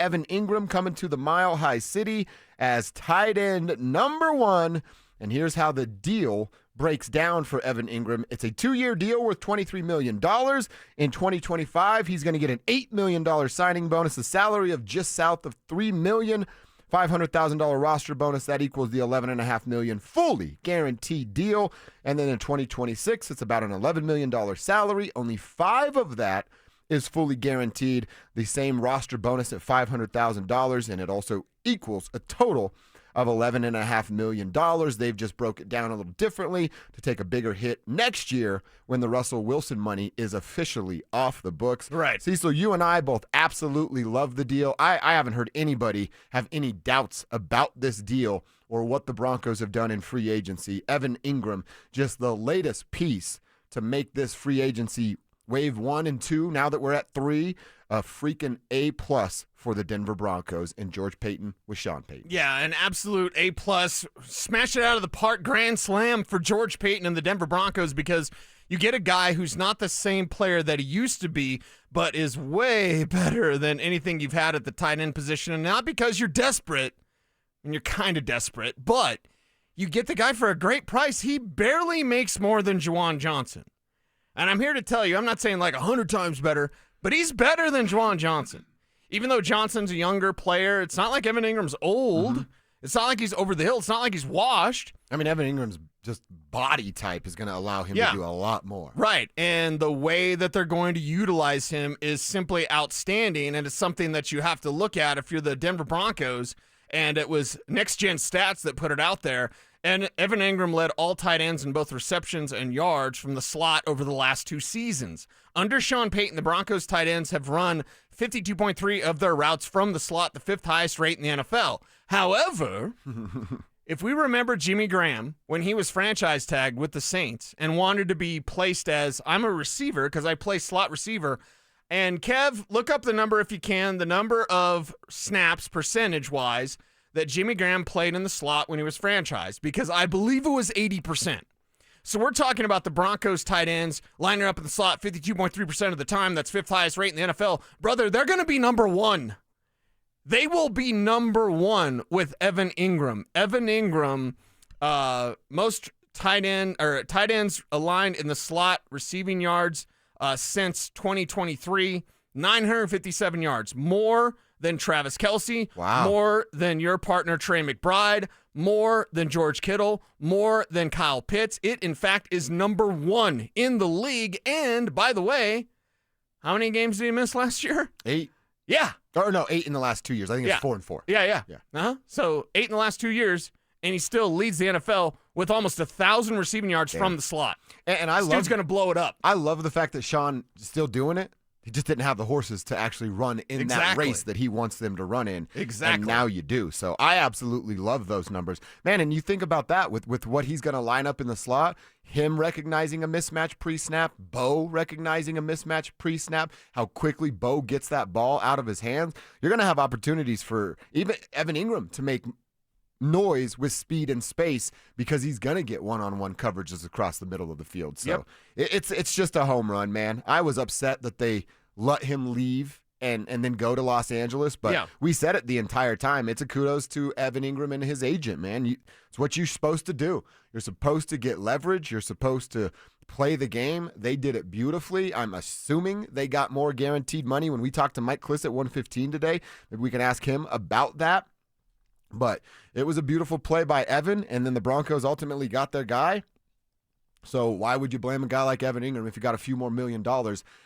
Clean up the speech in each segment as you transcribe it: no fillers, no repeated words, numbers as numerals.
Evan Ingram coming to the Mile High City as tight end number 1. And here's how the deal breaks down for Evan Ingram. It's a 2-year deal worth $23 million. In 2025, he's going to get an $8 million signing bonus, a salary of just south of $3 million, $500,000 roster bonus. That equals the $11.5 million fully guaranteed deal. And then in 2026, it's about an $11 million salary. Only 5 of that is fully guaranteed. The same roster bonus at $500,000, and it also equals a total of $11.5 million. They've just broke it down a little differently to take a bigger hit next year when the Russell Wilson money is officially off the books. Right. Cecil, you and I both absolutely love the deal. I haven't heard anybody have any doubts about this deal or what the Broncos have done in free agency. Evan Ingram, just the latest piece to make this free agency wave 1 and 2, now that we're at 3, a freaking A+ for the Denver Broncos and George Payton with Sean Payton. Yeah, an absolute A+. Smash it out of the park, grand slam for George Payton and the Denver Broncos, because you get a guy who's not the same player that he used to be, but is way better than anything you've had at the tight end position. And not because you're desperate, and you're kind of desperate, but you get the guy for a great price. He barely makes more than Juwan Johnson. And I'm here to tell you, I'm not saying like 100 times better, but he's better than Juwan Johnson. Even though Johnson's a younger player, it's not like Evan Ingram's old. Mm-hmm. It's not like he's over the hill. It's not like he's washed. I mean, Evan Ingram's just body type is going to allow him to do a lot more. Right. And the way that they're going to utilize him is simply outstanding, and it's something that you have to look at if you're the Denver Broncos. And it was Next Gen Stats that put it out there. And Evan Engram led all tight ends in both receptions and yards from the slot over the last 2 seasons. Under Sean Payton, the Broncos tight ends have run 52.3 of their routes from the slot, the 5th highest rate in the NFL. However, if we remember Jimmy Graham, when he was franchise tagged with the Saints and wanted to be placed as, I'm a receiver because I play slot receiver. And Kev, look up the number if you can, the number of snaps percentage-wise that Jimmy Graham played in the slot when he was franchised, because I believe it was 80%. So we're talking about the Broncos tight ends lining up in the slot 52.3% of the time. That's 5th highest rate in the NFL. Brother, they're going to be number 1. They will be number 1 with Evan Ingram. Evan Ingram, most tight ends aligned in the slot receiving yards since 2023, 957 yards, more than Travis Kelce, more than your partner Trey McBride, more than George Kittle, more than Kyle Pitts. It, in fact, is number 1 in the league. And, by the way, how many games did he miss last year? 8. Yeah. Or no, 8 in the last 2 years. I think it's 4 and 4. Yeah. Uh-huh. So 8 in the last 2 years, and he still leads the NFL with almost 1,000 receiving yards from the slot. And I love, dude's going to blow it up. I love the fact that Sean is still doing it. He just didn't have the horses to actually run in that race that he wants them to run in. Exactly. And now you do. So I absolutely love those numbers. Man, and you think about that with what he's going to line up in the slot, him recognizing a mismatch pre-snap, Bo recognizing a mismatch pre-snap, how quickly Bo gets that ball out of his hands. You're going to have opportunities for even Evan Ingram to make noise with speed and space because he's going to get one-on-one coverages across the middle of the field. So it's just a home run, man. I was upset that they let him leave and then go to Los Angeles, but we said it the entire time. It's a kudos to Evan Ingram and his agent, man. It's what you're supposed to do. You're supposed to get leverage. You're supposed to play the game. They did it beautifully. I'm assuming they got more guaranteed money. When we talked to Mike Kliss at 115 today, maybe we can ask him about that. But it was a beautiful play by Evan, and then the Broncos ultimately got their guy. So why would you blame a guy like Evan Ingram if you got a few more $1 million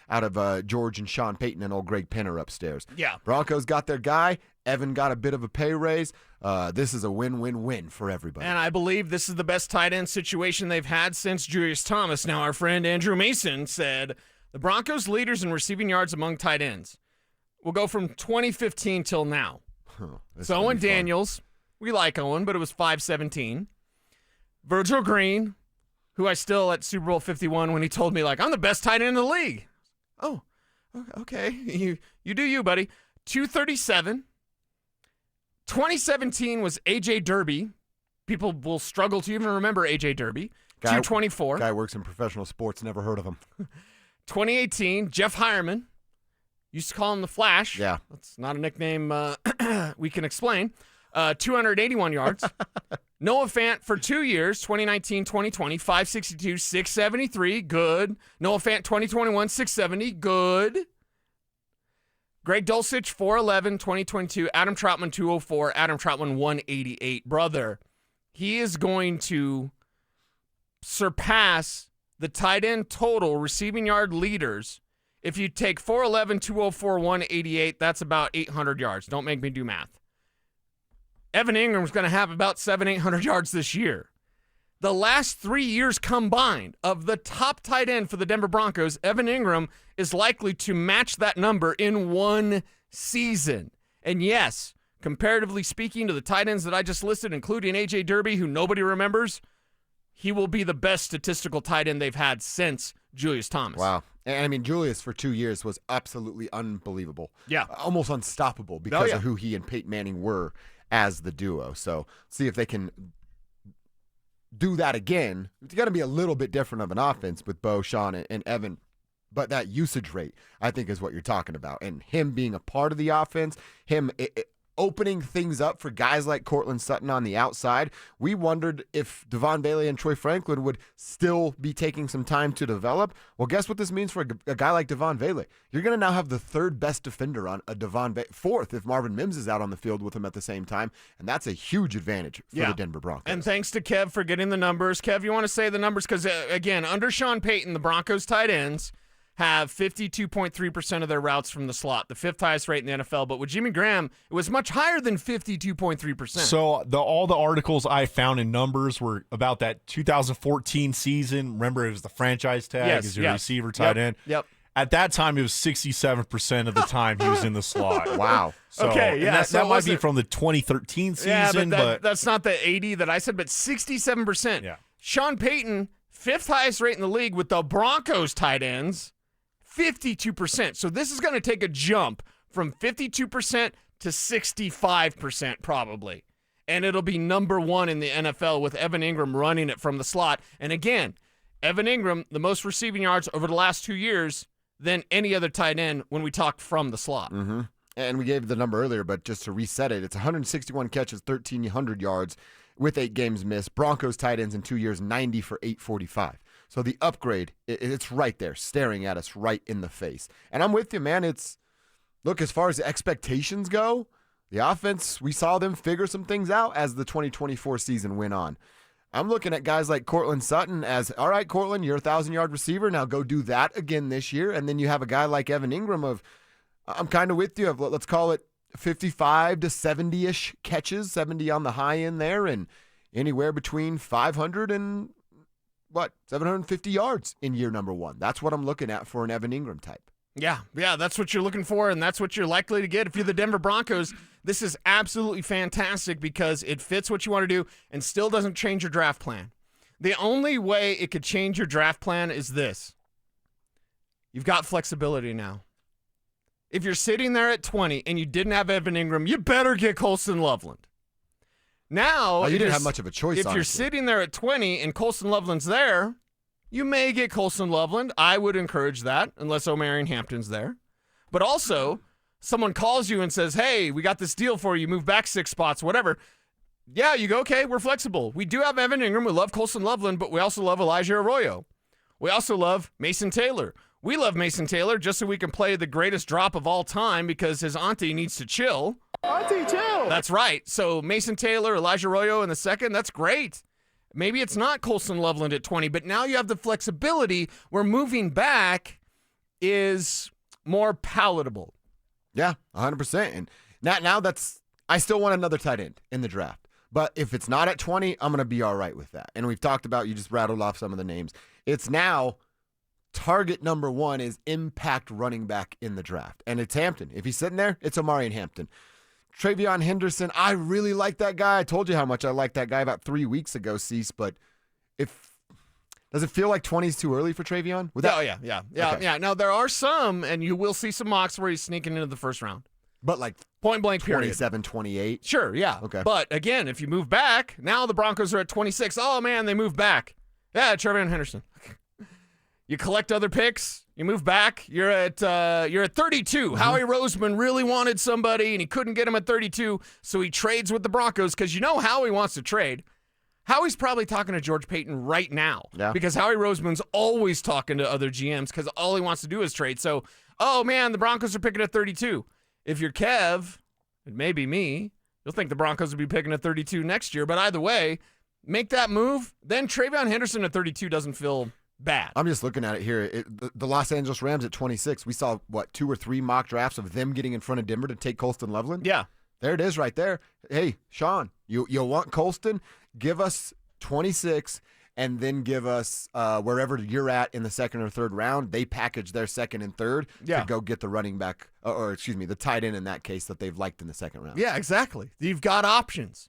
out of George and Sean Payton and old Greg Penner upstairs? Yeah. Broncos got their guy. Evan got a bit of a pay raise. This is a win-win-win for everybody. And I believe this is the best tight end situation they've had since Julius Thomas. Now, our friend Andrew Mason said the Broncos leaders in receiving yards among tight ends will go from 2015 till now. So Owen Daniels, we like Owen, but it was 517. Virgil Green, who I still at Super Bowl 51 when he told me, like, I'm the best tight end in the league. Oh, okay. You do you, buddy. 237. 2017 was A.J. Derby. People will struggle to even remember A.J. Derby. 224. Guy works in professional sports, never heard of him. 2018, Jeff Hireman. Used to call him the Flash. Yeah. That's not a nickname we can explain. 281 yards. Noah Fant for 2 years, 2019, 2020, 562, 673, good. Noah Fant 2021, 670, good. Greg Dulcich, 411, 2022. Adam Troutman, 204. Adam Troutman, 188. Brother, he is going to surpass the tight end total receiving yard leaders. If you take 411, 204, 188, that's about 800 yards. Don't make me do math. Evan Ingram's going to have about 800 yards this year. The last 3 years combined of the top tight end for the Denver Broncos, Evan Ingram is likely to match that number in one season. And yes, comparatively speaking to the tight ends that I just listed, including A.J. Derby, who nobody remembers, he will be the best statistical tight end they've had since Julius Thomas. Wow. And I mean, Julius for 2 years was absolutely unbelievable. Yeah. Almost unstoppable because of who he and Peyton Manning were as the duo. So see if they can do that again. It's going to be a little bit different of an offense with Bo, Sean, and Evan. But that usage rate, I think, is what you're talking about. And him being a part of the offense, him opening things up for guys like Cortland Sutton on the outside. We wondered if Devon Bailey and Troy Franklin would still be taking some time to develop. Well, guess what this means for a guy like Devon Bailey? You're going to now have the third best defender on a fourth if Marvin Mims is out on the field with him at the same time, and that's a huge advantage for the Denver Broncos. And thanks to Kev for getting the numbers. Kev, you want to say the numbers? Because, again, under Sean Payton, the Broncos tight ends have 52.3% of their routes from the slot, the fifth highest rate in the NFL. But with Jimmy Graham, it was much higher than 52.3%. So all the articles I found in numbers were about that 2014 season. Remember, it was the franchise tag as your receiver tight end. Yep. At that time, it was 67% of the time he was in the slot. Wow. So, okay, yeah. That might be from the 2013 season. Yeah, but that's not the 80 that I said, but 67%. Yeah. Sean Payton, fifth highest rate in the league with the Broncos tight ends, 52%. So this is going to take a jump from 52% to 65% probably. And it'll be number one in the NFL with Evan Ingram running it from the slot. And again, Evan Ingram, the most receiving yards over the last 2 years than any other tight end when we talk from the slot. Mm-hmm. And we gave the number earlier, but just to reset it, it's 161 catches, 1,300 yards with 8 games missed. Broncos tight ends in 2 years, 90 for 845. So the upgrade, it's right there, staring at us right in the face. And I'm with you, man. Look, as far as the expectations go, the offense, we saw them figure some things out as the 2024 season went on. I'm looking at guys like Cortland Sutton as, all right, Cortland, you're a 1,000-yard receiver. Now go do that again this year. And then you have a guy like Evan Ingram I'm kind of with you, let's call it 55 to 70-ish catches, 70 on the high end there, and anywhere between 500 and 750 yards in year number one. That's what I'm looking at for an Evan Ingram type. Yeah, that's what you're looking for, and that's what you're likely to get. If you're the Denver Broncos, this is absolutely fantastic because it fits what you want to do and still doesn't change your draft plan. The only way it could change your draft plan is this. You've got flexibility now. If you're sitting there at 20 and you didn't have Evan Ingram, you better get Colston Loveland. Now, you didn't have much of a choice, If honestly. you're sitting there at 20 and Colston Loveland's there, you may get Colston Loveland. I would encourage that, unless Omarion Hampton's there. But also, someone calls you and says, hey, we got this deal for you. Move back 6 spots, whatever. Yeah, you go, okay, we're flexible. We do have Evan Ingram. We love Colston Loveland, but we also love Elijah Arroyo. We also love Mason Taylor. We love Mason Taylor just so we can play the greatest drop of all time because his auntie needs to chill. Auntie, chill. That's right. So Mason Taylor, Elijah Arroyo in the second, that's great. Maybe it's not Colston Loveland at 20, but now you have the flexibility where moving back is more palatable. Yeah, 100%. And now I still want another tight end in the draft. But if it's not at 20, I'm going to be all right with that. And we've talked about, you just rattled off some of the names. It's now target number one is impact running back in the draft. And it's Hampton. If he's sitting there, it's Omarion Hampton. Travion Henderson, I really like that guy. I told you how much I liked that guy about 3 weeks ago, Cease. But does it feel like 20 is too early for Travion? Yeah. Now, there are some, and you will see some mocks where he's sneaking into the first round. But like point blank period. 27, 28? Sure, yeah. Okay. But again, if you move back, now the Broncos are at 26. Oh, man, they moved back. Yeah, Travion Henderson. You collect other picks, You move back, you're at 32. Howie Roseman really wanted somebody, and he couldn't get him at 32, so he trades with the Broncos because you know Howie wants to trade. Howie's probably talking to George Payton right now because Howie Roseman's always talking to other GMs because all he wants to do is trade. So, oh, man, the Broncos are picking at 32. If you're Kev, it may be me, you'll think the Broncos will be picking at 32 next year. But either way, make that move, then Travion Henderson at 32 doesn't feel bad. I'm just looking at it here. The Los Angeles Rams at 26. We saw, 2 or 3 mock drafts of them getting in front of Denver to take Colston Loveland? Yeah. There it is right there. Hey, Sean, you want Colston? Give us 26 and then give us wherever you're at in the second or third round. They package their second and third to go get the running back, the tight end in that case that they've liked in the second round. Yeah, exactly. You've got options.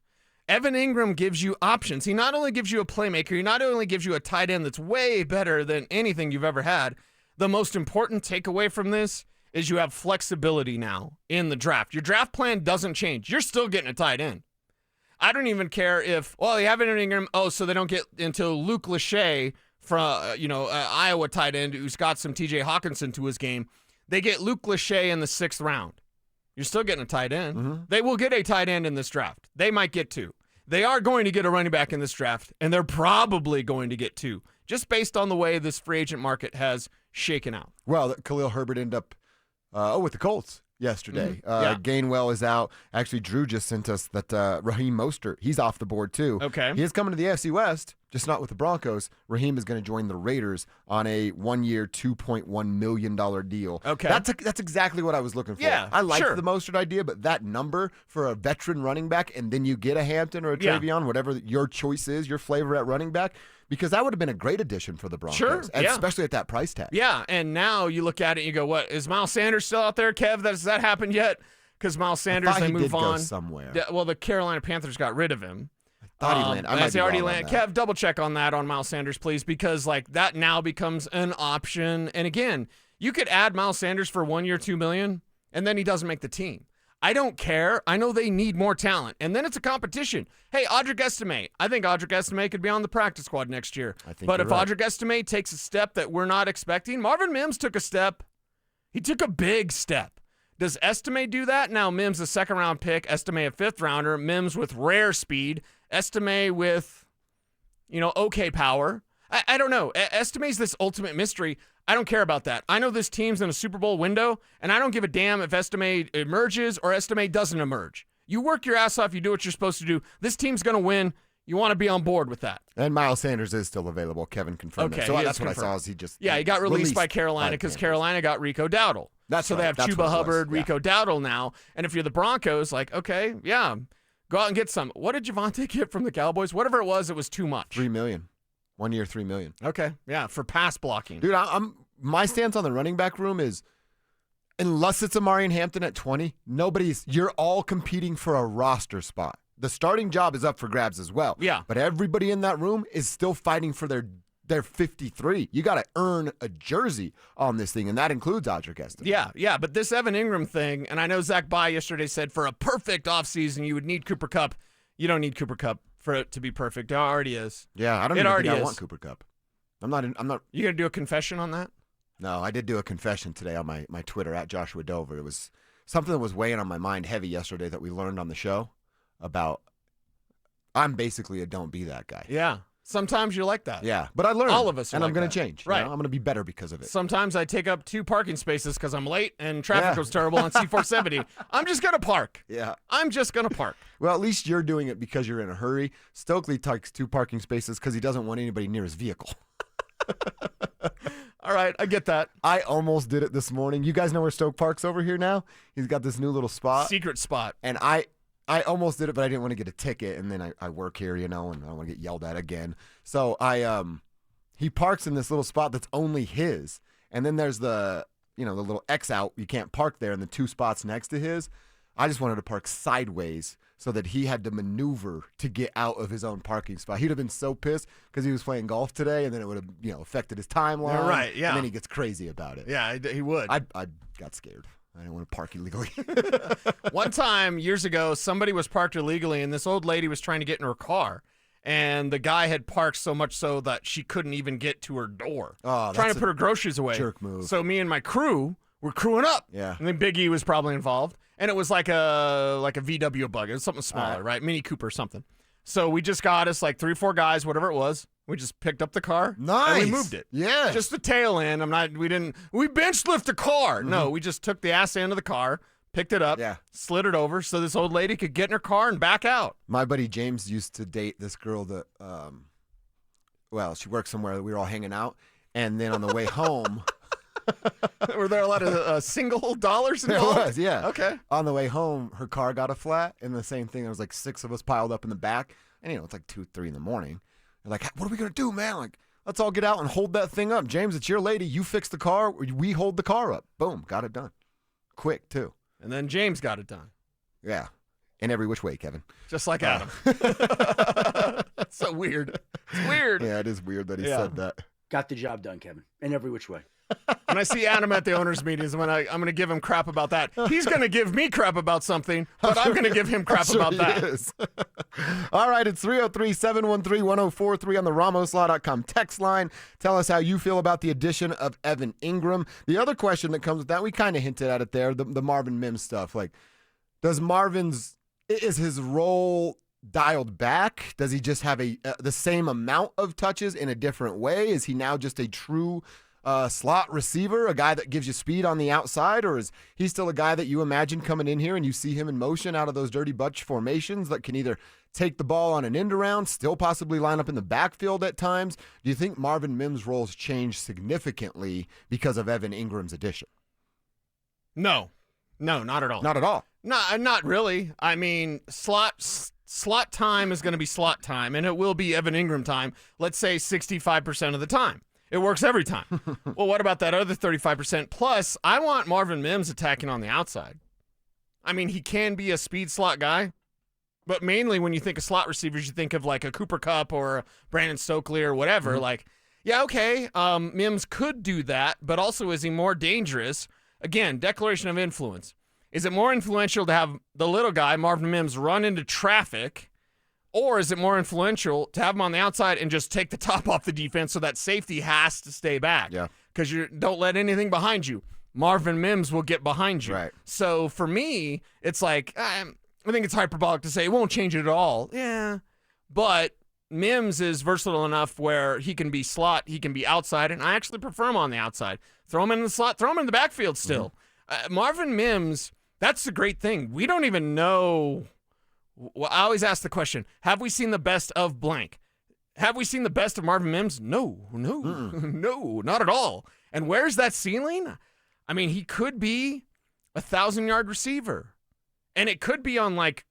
Evan Ingram gives you options. He not only gives you a playmaker, he not only gives you a tight end that's way better than anything you've ever had. The most important takeaway from this is you have flexibility now in the draft. Your draft plan doesn't change. You're still getting a tight end. I don't even care if, you have Evan Ingram, so they don't get into Luke Lachey from, Iowa tight end who's got some TJ Hawkinson to his game. They get Luke Lachey in the 6th round. You're still getting a tight end. Mm-hmm. They will get a tight end in this draft. They might get 2. They are going to get a running back in this draft, and they're probably going to get 2, just based on the way this free agent market has shaken out. Well, Khalil Herbert ended up with the Colts yesterday. Gainwell is out. Actually, Drew just sent us that Raheem Mostert, he's off the board too. Okay. He is coming to the AFC West, just not with the Broncos. Raheem is going to join the Raiders on a 1-year, $2.1 million deal. Okay. That's exactly what I was looking for. Yeah, I like sure. the Mostert idea, but that number for a veteran running back and then you get a Hampton or a Travion, whatever your choice is, your flavor at running back, because that would have been a great addition for the Broncos, sure, especially at that price tag. Yeah, and now you look at it and you go, what, is Miles Sanders still out there, Kev? Has that happened yet? Because Miles Sanders, they move on. Go somewhere. Well, the Carolina Panthers got rid of him. Thought he landed. I might be already wrong on landed. that. Kev, double check on that on Miles Sanders, please, because that now becomes an option. And again, you could add Miles Sanders for 1 year, $2 million, and then he doesn't make the team. I don't care. I know they need more talent. And then it's a competition. Hey, Audric Estime. I think Audric Estime could be on the practice squad next year. But if right. Audric Estime takes a step that we're not expecting, Marvin Mims took a step. He took a big step. Does Estime do that? Now, Mims a 2nd-round pick, Estime a 5th-rounder, Mims with rare speed, Estime with, okay power. I don't know. Estime's this ultimate mystery. I don't care about that. I know this team's in a Super Bowl window, and I don't give a damn if Estime emerges or Estime doesn't emerge. You work your ass off. You do what you're supposed to do. This team's going to win. You want to be on board with that. And Miles Sanders is still available. Kevin confirmed that. So that's what confirmed. I saw. Is he just he got released by Carolina because Carolina got Rico Dowdle. So they have Chuba Hubbard, Rico Dowdle now. And if you're the Broncos, go out and get some. What did Javonte get from the Cowboys? Whatever it was too much. $3 million. 1 year, $3 million. Okay, yeah, for pass blocking. Dude, my stance on the running back room is, unless it's Amari and Hampton at 20, you're all competing for a roster spot. The starting job is up for grabs as well. Yeah. But everybody in that room is still fighting for their 53. You got to earn a jersey on this thing, and that includes Audric Estime. Yeah, but this Evan Ingram thing, and I know Zach Bye yesterday said for a perfect offseason you would need Cooper Kupp. You don't need Cooper Kupp for it to be perfect. It already is. Yeah, I don't even think I want Cooper Kupp. I'm not. You going to do a confession on that? No, I did do a confession today on my Twitter at Joshua Dover. It was something that was weighing on my mind heavy yesterday that we learned on the show about. I'm basically a don't be that guy. Yeah. Sometimes you're like that. Yeah, but I learned. All of us are and like I'm going that. to change. Right. I'm going to be better because of it. Sometimes I take up 2 parking spaces because I'm late and traffic was terrible on C470. I'm just going to park. Yeah. I'm just going to park. Well, at least you're doing it because you're in a hurry. Stokely takes 2 parking spaces because he doesn't want anybody near his vehicle. All right, I get that. I almost did it this morning. You guys know where Stoke Park's over here now? He's got this new little spot. Secret spot. And I almost did it, but I didn't want to get a ticket. And then I work here, and I don't want to get yelled at again. So he parks in this little spot that's only his. And then there's the little X out. You can't park there, and the 2 spots next to his. I just wanted to park sideways so that he had to maneuver to get out of his own parking spot. He'd have been so pissed because he was playing golf today, and then it would have affected his timeline. You're right, yeah. And then he gets crazy about it. Yeah, he would. I got scared. I didn't want to park illegally. One time, years ago, somebody was parked illegally, and this old lady was trying to get in her car. and the guy had parked so much so that she couldn't even get to her door. Oh, trying that's to put her groceries away. jerk move. So me and my crew were crewing up. Yeah. And then Big E was probably involved. And it was like a VW bug. It was something smaller, right? Mini Cooper or something. So we just got us like 3 or 4 guys, whatever it was. We just picked up the car. Nice. And we moved it. Yeah. Just the tail end. We bench lift the car. No, we just took the ass end of the car, picked it up, slid it over so this old lady could get in her car and back out. My buddy James used to date this girl that, she worked somewhere that we were all hanging out. And then on the way home. Were there a lot of single dollars involved? There was, yeah. Okay. On the way home, her car got a flat, and the same thing. There was like 6 of us piled up in the back. And, it's like 2, 3 in the morning. They're like, what are we going to do, man? Like, let's all get out and hold that thing up. James, it's your lady. You fix the car. We hold the car up. Boom. Got it done. Quick, too. And then James got it done. Yeah. In every which way, Kevin. Just like Adam. That's so weird. It's weird. Yeah, it is weird that he said that. Got the job done, Kevin. In every which way. When I see Adam at the owners' meetings, I'm going to give him crap about that. He's going to give me crap about something, but I'm going to give him crap about that. All right, it's 303-713-1043 on the RamosLaw.com text line. Tell us how you feel about the addition of Evan Ingram. The other question that comes with that, we kind of hinted at it there, the Marvin Mims stuff. Like, is his role dialed back? Does he just have the same amount of touches in a different way? Is he now just a true slot receiver, a guy that gives you speed on the outside, or is he still a guy that you imagine coming in here and you see him in motion out of those dirty bunch formations that can either take the ball on an end around, still possibly line up in the backfield at times? Do you think Marvin Mims' roles change significantly because of Evan Ingram's addition? No, not at all. Not at all. No, not really. I mean, slot time is going to be slot time, and it will be Evan Ingram time, let's say 65% of the time. It works every time. Well, what about that other 35%? Plus, I want Marvin Mims attacking on the outside. I mean, he can be a speed slot guy, but mainly when you think of slot receivers, you think of like a Cooper Kupp or a Brandon Stokely or whatever. Mm-hmm. Like, yeah, okay, Mims could do that, but also is he more dangerous? Again, declaration of influence. Is it more influential to have the little guy, Marvin Mims, run into traffic, or is it more influential to have him on the outside and just take the top off the defense so that safety has to stay back? Yeah. Because you don't let anything behind you. Marvin Mims will get behind you. Right. So for me, it's like, I think it's hyperbolic to say it won't change it at all. Yeah. But Mims is versatile enough where he can be slot, he can be outside, and I actually prefer him on the outside. Throw him in the slot, throw him in the backfield still. Mm-hmm. Marvin Mims, that's the great thing. We don't even know. Well, I always ask the question, have we seen the best of blank? Have we seen the best of Marvin Mims? No, no, not at all. And where's that ceiling? I mean, he could be a 1,000-yard receiver, and it could be on like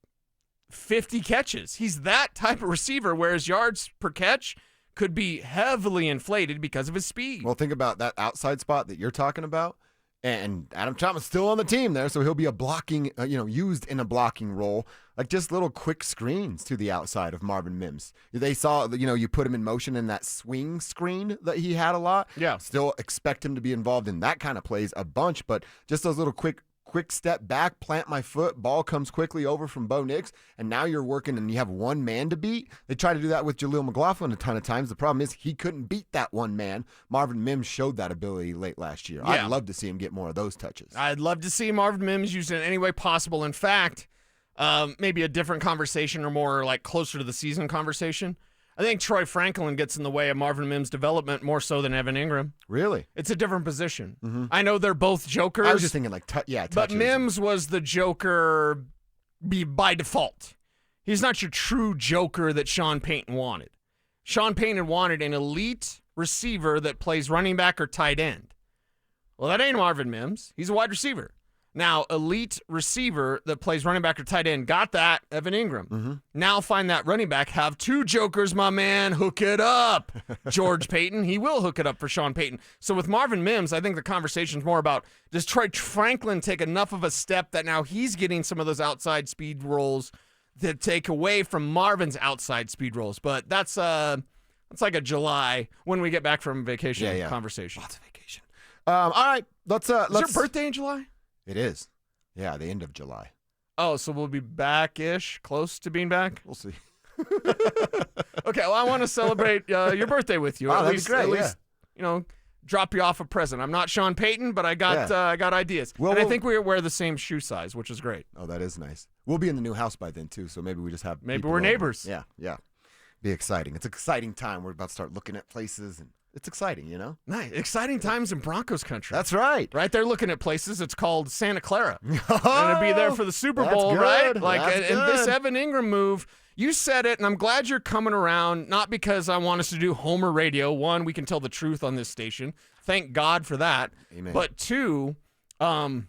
50 catches. He's that type of receiver, whereas yards per catch could be heavily inflated because of his speed. Well, think about that outside spot that you're talking about. And Adam Chapman's still on the team there, so he'll be used in a blocking role, like just little quick screens to the outside of Marvin Mims. They saw, you put him in motion in that swing screen that he had a lot. Yeah. Still expect him to be involved in that kind of plays a bunch, but just those little quick step back, plant my foot, ball comes quickly over from Bo Nix, and now you're working and you have one man to beat. They try to do that with Jaleel McLaughlin a ton of times. The problem is he couldn't beat that one man. Marvin Mims showed that ability late last year. Yeah. I'd love to see him get more of those touches. I'd love to see Marvin Mims used in any way possible. In fact, maybe a different conversation or more like closer to the season conversation. I think Troy Franklin gets in the way of Marvin Mims' development more so than Evan Ingram. Really? It's a different position. Mm-hmm. I know they're both jokers. I was just thinking touches. But Mims was the joker by default. He's not your true joker that Sean Payton wanted. Sean Payton wanted an elite receiver that plays running back or tight end. Well, that ain't Marvin Mims. He's a wide receiver. Now, elite receiver that plays running back or tight end, got that, Evan Ingram. Mm-hmm. Now find that running back, have 2 jokers, my man, hook it up. George Payton, he will hook it up for Sean Payton. So with Marvin Mims, I think the conversation's more about, does Troy Franklin take enough of a step that now he's getting some of those outside speed rolls that take away from Marvin's outside speed rolls? But that's like a July, when we get back from vacation conversation. Lots of vacation. All right, let's. Is your birthday in July? It is. Yeah, the end of July. Oh, so we'll be back-ish, close to being back? We'll see. Okay, well, I want to celebrate your birthday with you. Oh, at that'd be least, great, At yeah. least, drop you off a present. I'm not Sean Payton, but I got I got ideas. Well, and I we'll- think we wear the same shoe size, which is great. Oh, that is nice. We'll be in the new house by then, too, so maybe we just have Maybe people we're over. neighbors. Yeah. Be exciting. It's an exciting time. We're about to start looking at places, and it's exciting, you know? Nice. Exciting times in Broncos country. That's right. Right, they're looking at places. It's called Santa Clara. Gonna be there for the Super That's Bowl, good. right? Like, That's and this good. Evan Ingram move, you said it, and I'm glad you're coming around. Not because I want us to do Homer Radio. One, we can tell the truth on this station. Thank God for that. Amen. But two, the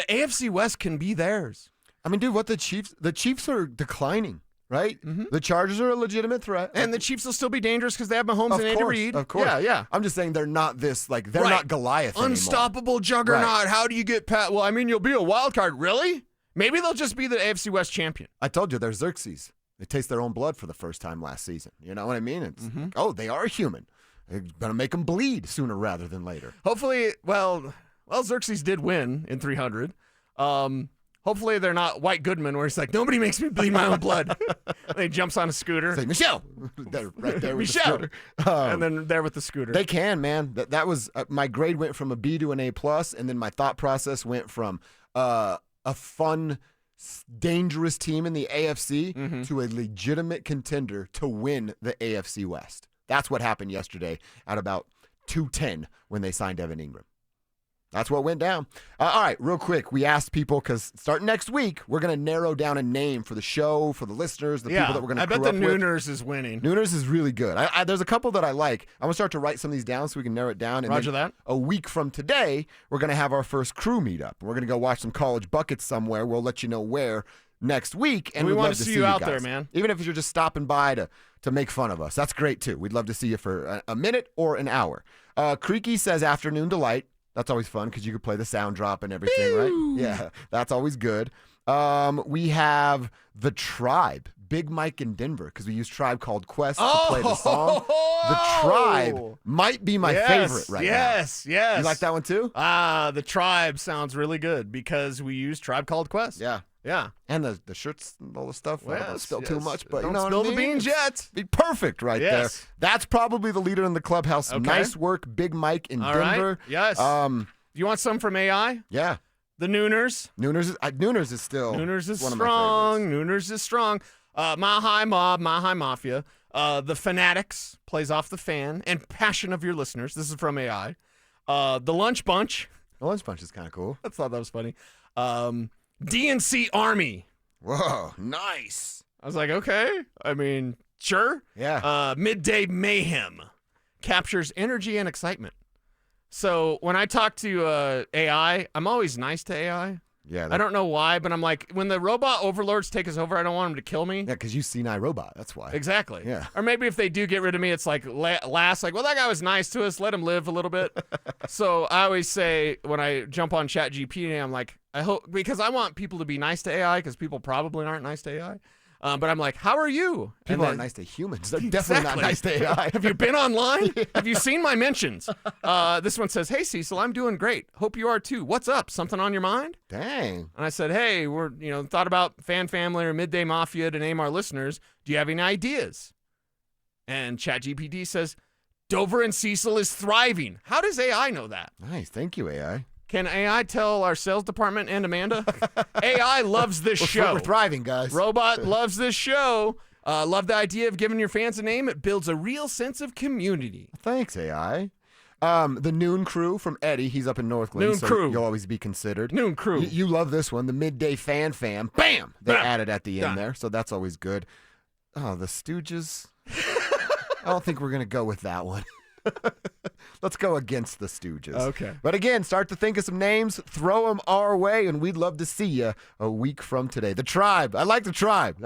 AFC West can be theirs. I mean, dude, the Chiefs are declining, right? Mm-hmm. The Chargers are a legitimate threat. And the Chiefs will still be dangerous because they have Mahomes and Andy Reid. Of course. Yeah. I'm just saying they're not this, like, they're Right. not Goliath anymore. Unstoppable juggernaut. Right. How do you get past? Well, I mean, you'll be a wild card. Really? Maybe they'll just be the AFC West champion. I told you, they're Xerxes. They taste their own blood for the first time last season. You know what I mean? It's they are human. They're going to make them bleed sooner rather than later. Hopefully, well, Xerxes did win in 300. Hopefully they're not White Goodman, where it's like, nobody makes me bleed my own blood. And he jumps on a scooter. Say, Michelle! They're right there with Michelle! the scooter. And then there with the scooter. They can, man. That was my grade went from a B to an A+, and then my thought process went from a fun, dangerous team in the AFC to a legitimate contender to win the AFC West. That's what happened yesterday at about 2:10 when they signed Evan Ingram. That's what went down. All right, real quick, we asked people, because starting next week, we're going to narrow down a name for the show, for the listeners, the people that we're going to I bet crew the up with. Nooners is winning. Nooners is really good. There's a couple that I like. I'm going to start to write some of these down so we can narrow it down. And Roger then that. a week from today, we're going to have our first crew meetup. We're going to go watch some college buckets somewhere. We'll let you know where next week. And We we'd wanna love to see see you out guys. there, man. Even if you're just stopping by to make fun of us. That's great, too. We'd love to see you for a minute or an hour. Creaky says afternoon delight. That's always fun because you could play the sound drop and everything, right? Yeah, that's always good. We have The Tribe, Big Mike in Denver, because we use Tribe Called Quest to play the song. The Tribe might be my favorite right now. Yes. You like that one too? The Tribe sounds really good because we use Tribe Called Quest. Yeah. Yeah. And the shirts and all the stuff. I don't want to spill too Yes. much, but Don't you know spill what I the mean? beans yet. Be perfect right Yes. there. That's probably the leader in the clubhouse. Okay. Nice work, Big Mike in All Denver. right. Yes. You want some from AI? Yeah. The Nooners. Nooners is still Nooners is one of my strong. favorites. Nooners is strong. Mile High Mob, Mile High Mafia. The Fanatics plays off the fan and passion of your listeners. This is from AI. The Lunch Bunch. The Lunch Bunch is kind of cool. I thought that was funny. DNC Army. Whoa, nice. I was like, okay. I mean, sure. Yeah. Midday Mayhem captures energy and excitement. So when I talk to AI, I'm always nice to AI. Yeah. I don't know why, but I'm like, when the robot overlords take us over, I don't want them to kill me. Yeah, because you see iRobot. That's why. Exactly. Yeah. Or maybe if they do get rid of me, it's like last, like, well, that guy was nice to us. Let him live a little bit. So I always say when I jump on ChatGPT, I'm like, I hope, because I want people to be nice to AI, because people probably aren't nice to AI. But I'm like, how are you? People aren't nice to humans. They're definitely not nice to AI. Have you been online? Have you seen my mentions? This one says, hey, Cecil, I'm doing great. Hope you are too. What's up? Something on your mind? Dang. And I said, hey, we're, thought about Fan Family or Midday Mafia to name our listeners. Do you have any ideas? And ChatGPT says, Dover and Cecil is thriving. How does AI know that? Nice. Thank you, AI. Can AI tell our sales department and Amanda? AI loves this show. We're thriving, guys. Robot loves this show. Love the idea of giving your fans a name. It builds a real sense of community. Thanks, AI. The Noon Crew from Eddie. He's up in Northland. Noon so Crew. You'll always be considered. Noon Crew. You love this one. The Midday Fan Fam. Bam! They Bam. added at the end Done. there, so that's always good. Oh, the Stooges. I don't think we're going to go with that one. Let's go against the Stooges. Okay. But again, start to think of some names, throw them our way, and we'd love to see you a week from today. The Tribe. I like the Tribe.